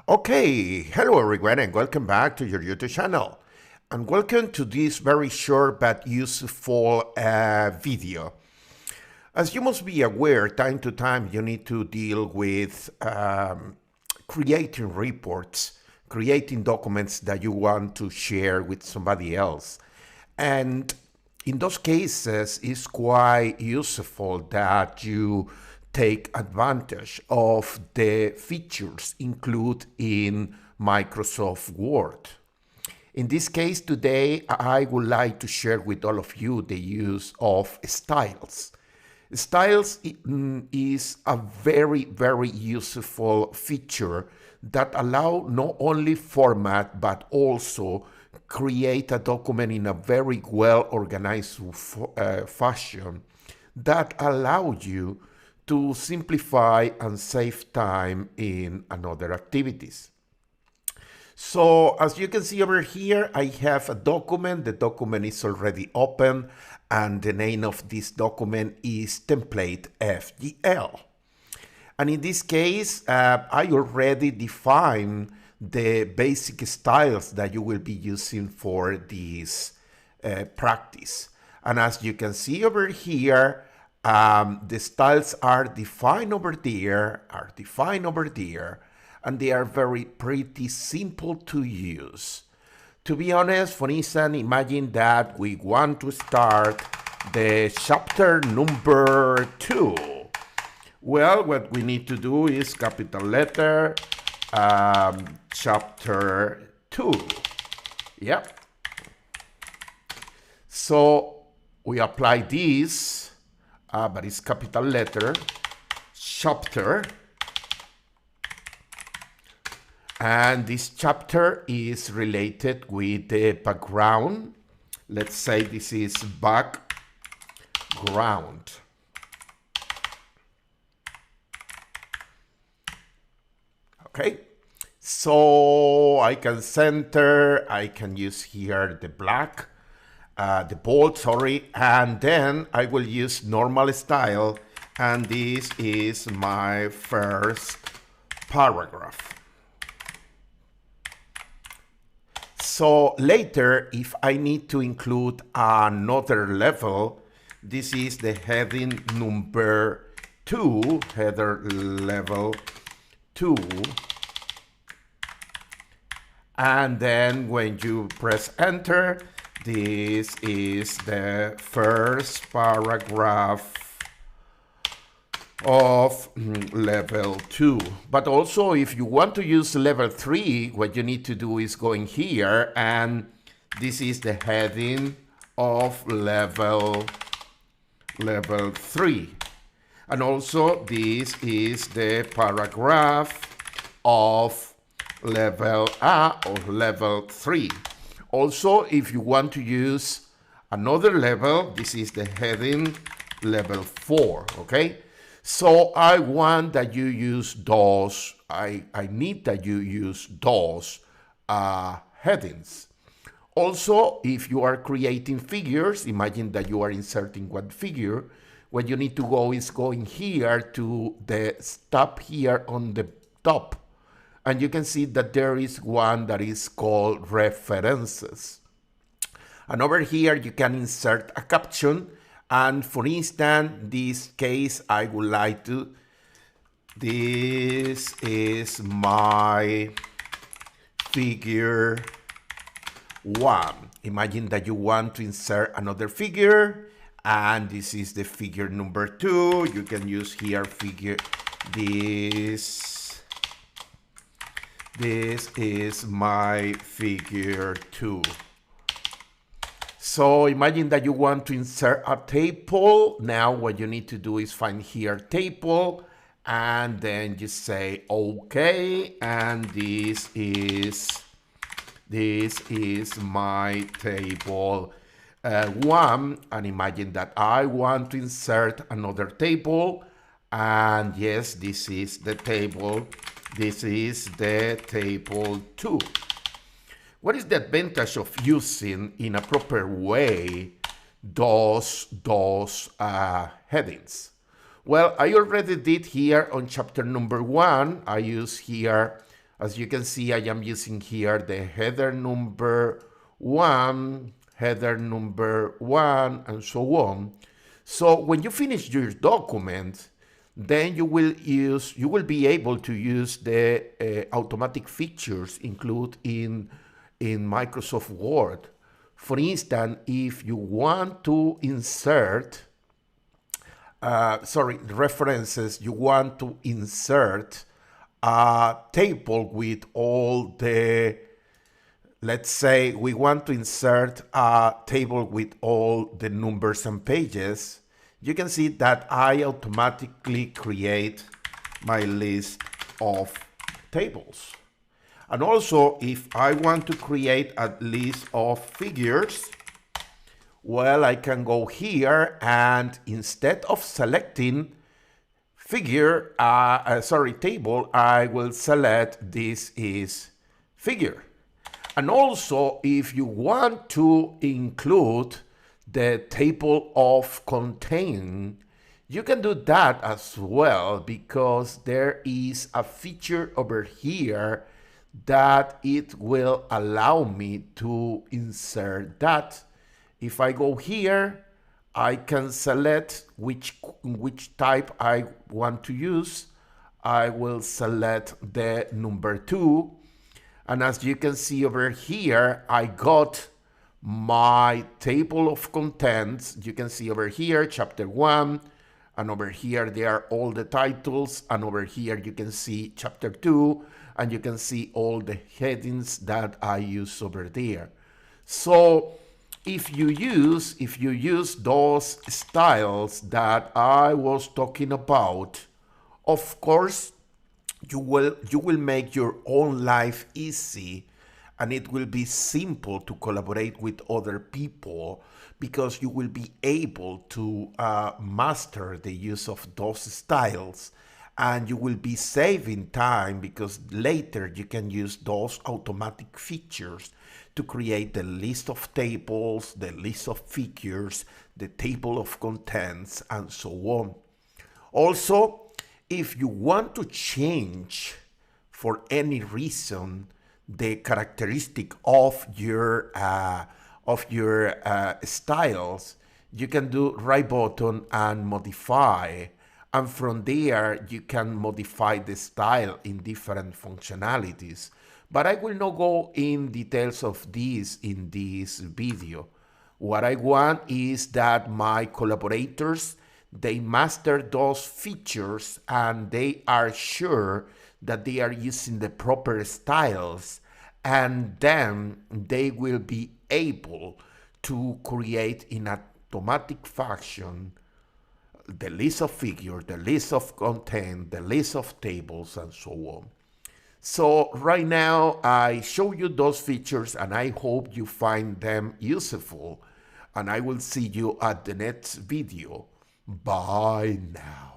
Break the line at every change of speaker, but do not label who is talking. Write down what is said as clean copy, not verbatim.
Okay, hello everyone and welcome back to your YouTube channel. And welcome to this very short but useful video. As you must be aware, time to time you need to deal with creating reports, creating documents that you want to share with somebody else. And in those cases, it's quite useful that you take advantage of the features included in Microsoft Word. In this case today, I would like to share with all of you the use of styles. Styles is a very useful feature that allow not only format but also create a document in a very well organized fashion that allow you to simplify and save time in another activities. So as you can see over here, I have a document. The document is already open and the name of this document is template FGL. And in this case, I already defined the basic styles that you will be using for this practice. And as you can see over here, the styles are defined over there, and they are pretty simple to use. To be honest, for instance, imagine that we want to start the chapter number 2. Well, what we need to do is capital letter, chapter 2. Yep. So we apply this, but it's capital letter, chapter. And this chapter is related with the background. Let's say this is background. Okay, so I can center, I can use here the black, the bold, sorry, and then I will use normal style, and this is my first paragraph. So later, if I need to include another level, this is the heading number 2, header level 2. And then when you press enter, this is the first paragraph of level 2. But also if you want to use level 3, what you need to do is going here, and this is the heading of level 3. And also this is the paragraph of level A or level 3. Also, if you want to use another level, this is the heading level 4, okay? So I want that you use those, I need that you use those headings. Also, if you are creating figures, imagine that you are inserting one figure. What you need to go is going here to the stop here on the top. And you can see that there is one that is called references. And over here, you can insert a caption. And for instance, this case, I would like to, this is my figure 1. Imagine that you want to insert another figure, and this is the figure number 2. You can use here figure, this is my figure 2. So imagine that you want to insert a table. Now what you need to do is find here table, and then you say okay, and this is my table 1. And imagine that I want to insert another table, and yes, this is the table. This is the table 2. What is the advantage of using in a proper way those headings? Well, I already did here on chapter number 1. I use here As you can see, I am using here the header number 1, header number 1, and so on. So when you finish your document, then you will be able to use the automatic features included in Microsoft Word. For instance, if you want to insert references, you want to insert a table with all the, let's say we want to insert a table with all the numbers and pages, you can see that I automatically create my list of tables. And also, if I want to create a list of figures, well, I can go here and instead of selecting table, I will select this is figure. And also, if you want to include the table of content, you can do that as well, because there is a feature over here that it will allow me to insert that. If I go here, I can select which type I want to use. I will select the number 2. And as you can see over here, I got my table of contents. You can see over here, chapter 1, and over here, there are all the titles. And over here, you can see chapter 2, and you can see all the headings that I use over there. So if you use those styles that I was talking about, of course, you will make your own life easy, and it will be simple to collaborate with other people, because you will be able to master the use of those styles, and you will be saving time, because later you can use those automatic features to create the list of tables, the list of figures, the table of contents, and so on. Also, if you want to change for any reason the characteristic of your styles, you can do right button and modify, and from there you can modify the style in different functionalities. But I will not go in details of this in this video. What I want is that my collaborators, they master those features and they are sure that they are using the proper styles, and then they will be able to create in automatic fashion the list of figures, the list of content, the list of tables, and so on. So right now I show you those features, and I hope you find them useful, and I will see you at the next video. Bye now.